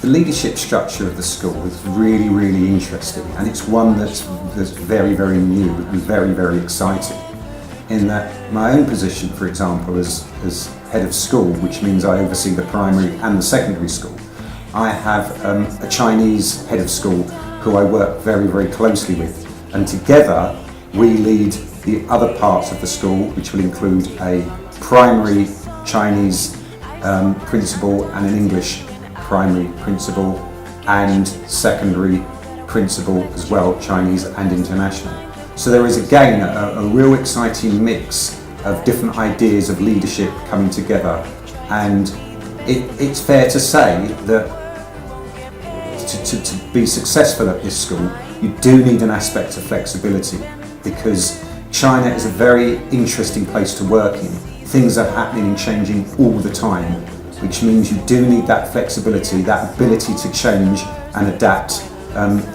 The leadership structure of the school is really, really interesting, and it's one that's very, very new and very, very exciting. In that my own position, for example, as head of school, which means I oversee the primary and the secondary school, I have a Chinese head of school who I work very, very closely with, and together we lead the other parts of the school, which will include a primary Chinese principal and an English primary principal and secondary principal as well, Chinese and international. So there is again a real exciting mix of different ideas of leadership coming together, and it's fair to say that to be successful at this school you do need an aspect of flexibility, because China is a very interesting place to work in. Things are happening and changing all the time, which means you do need that flexibility, that ability to change and adapt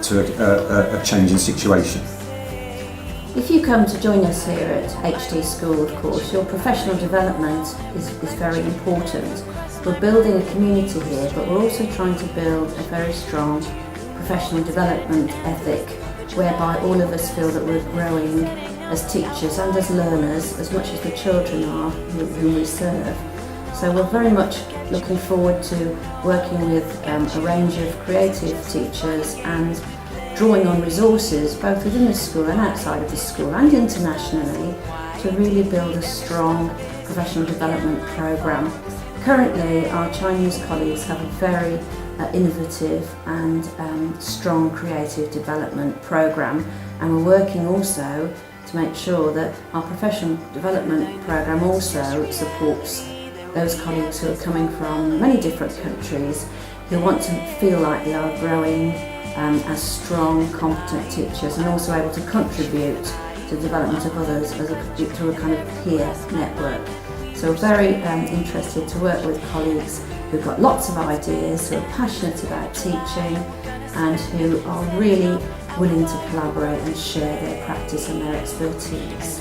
to a changing situation. If you come to join us here at HD School, of course, your professional development is very important. We're building a community here, but we're also trying to build a very strong professional development ethic, whereby all of us feel that we're growing as teachers and as learners as much as the children are who we serve. So we're very much looking forward to working with a range of creative teachers and drawing on resources both within the school and outside of the school and internationally to really build a strong professional development programme. Currently our Chinese colleagues have a very innovative and strong creative development programme, and we're working also to make sure that our professional development programme also supports those colleagues who are coming from many different countries who want to feel like they are growing as strong, competent teachers and also able to contribute to the development of others through a kind of peer network. So we're very interested to work with colleagues who've got lots of ideas, who are passionate about teaching and who are really willing to collaborate and share their practice and their expertise.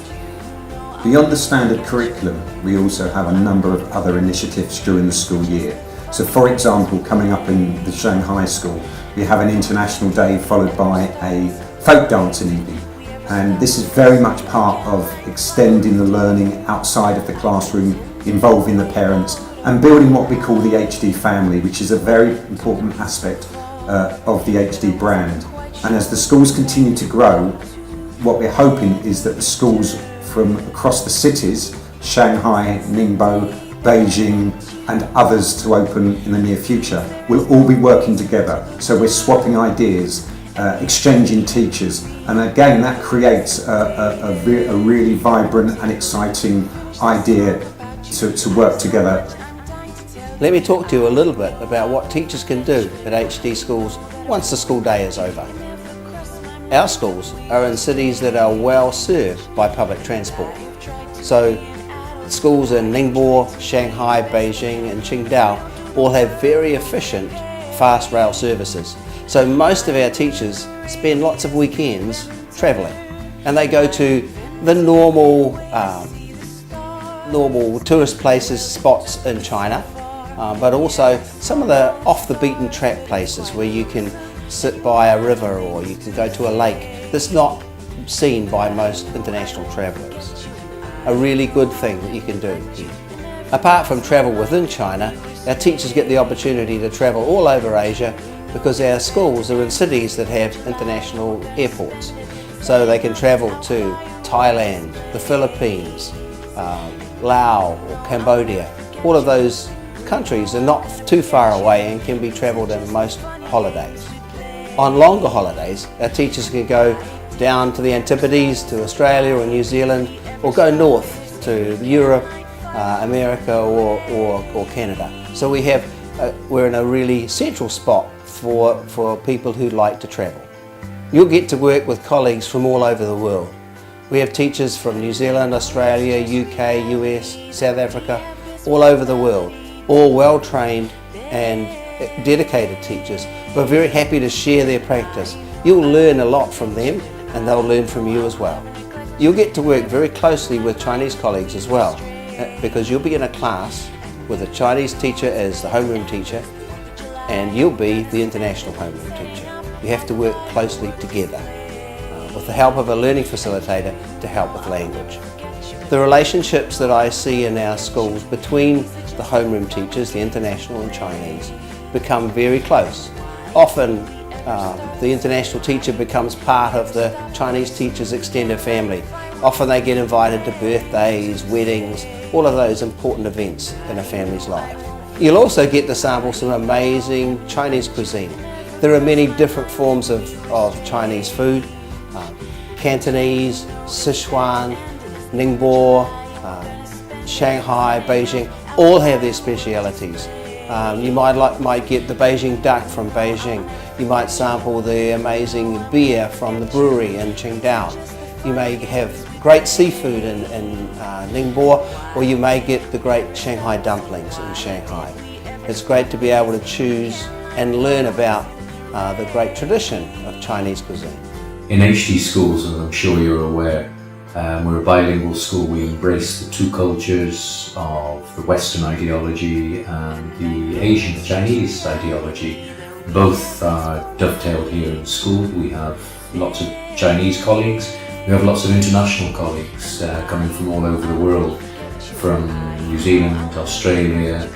Beyond the standard curriculum, we also have a number of other initiatives during the school year. So for example, coming up in the Shanghai school, we have an international day followed by a folk dancing evening. And this is very much part of extending the learning outside of the classroom, involving the parents and building what we call the HD family, which is a very important aspect of the HD brand. And as the schools continue to grow, what we're hoping is that the schools from across the cities, Shanghai, Ningbo, Beijing and others to open in the near future, will all be working together. So we're swapping ideas, exchanging teachers, and again that creates a really vibrant and exciting idea to work together. Let me talk to you a little bit about what teachers can do at HD schools once the school day is over. Our schools are in cities that are well served by public transport. So schools in Ningbo, Shanghai, Beijing and Qingdao all have very efficient fast rail services. So most of our teachers spend lots of weekends travelling, and they go to the normal tourist places, spots in China, but also some of the off the beaten track places where you can sit by a river or you can go to a lake that's not seen by most international travellers. A really good thing that you can do. Apart from travel within China, our teachers get the opportunity to travel all over Asia because our schools are in cities that have international airports. So they can travel to Thailand, the Philippines, Laos or Cambodia. All of those countries are not too far away and can be travelled in most holidays. On longer holidays, our teachers can go down to the Antipodes, to Australia or New Zealand, or go north to Europe, America or Canada. So we're in a really central spot for people who like to travel. You'll get to work with colleagues from all over the world. We have teachers from New Zealand, Australia, UK, US, South Africa, all over the world, all well trained and dedicated teachers, but very happy to share their practice. You'll learn a lot from them and they'll learn from you as well. You'll get to work very closely with Chinese colleagues as well, because you'll be in a class with a Chinese teacher as the homeroom teacher and you'll be the international homeroom teacher. You have to work closely together with the help of a learning facilitator to help with language. The relationships that I see in our schools between the homeroom teachers, the international and Chinese, become very close. Often the international teacher becomes part of the Chinese teacher's extended family. Often they get invited to birthdays, weddings, all of those important events in a family's life. You'll also get to sample some amazing Chinese cuisine. There are many different forms of Chinese food. Cantonese, Sichuan, Ningbo, Shanghai, Beijing, all have their specialities. You might get the Beijing duck from Beijing. You might sample the amazing beer from the brewery in Qingdao. You may have great seafood in Ningbo, or you may get the great Shanghai dumplings in Shanghai. It's great to be able to choose and learn about the great tradition of Chinese cuisine. In HD Schools, as I'm sure you're aware, we're a bilingual school. We embrace the two cultures of the Western ideology and the Asian Chinese ideology. Both are dovetailed here in school. We have lots of Chinese colleagues. We have lots of international colleagues coming from all over the world, from New Zealand, Australia,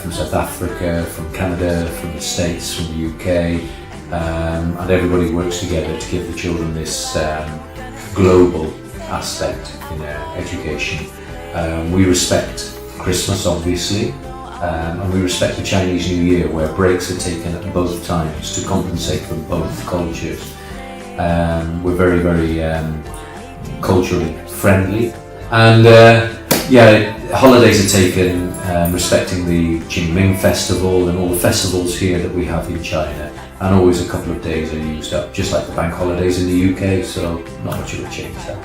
from South Africa, from Canada, from the States, from the UK, and everybody works together to give the children this global aspect in their education. We respect Christmas, obviously, and we respect the Chinese New Year, where breaks are taken at both times to compensate for both cultures. We're very, very culturally friendly, and holidays are taken respecting the Qingming festival and all the festivals here that we have in China, and always a couple of days are used up, just like the bank holidays in the UK, so not much of a change there.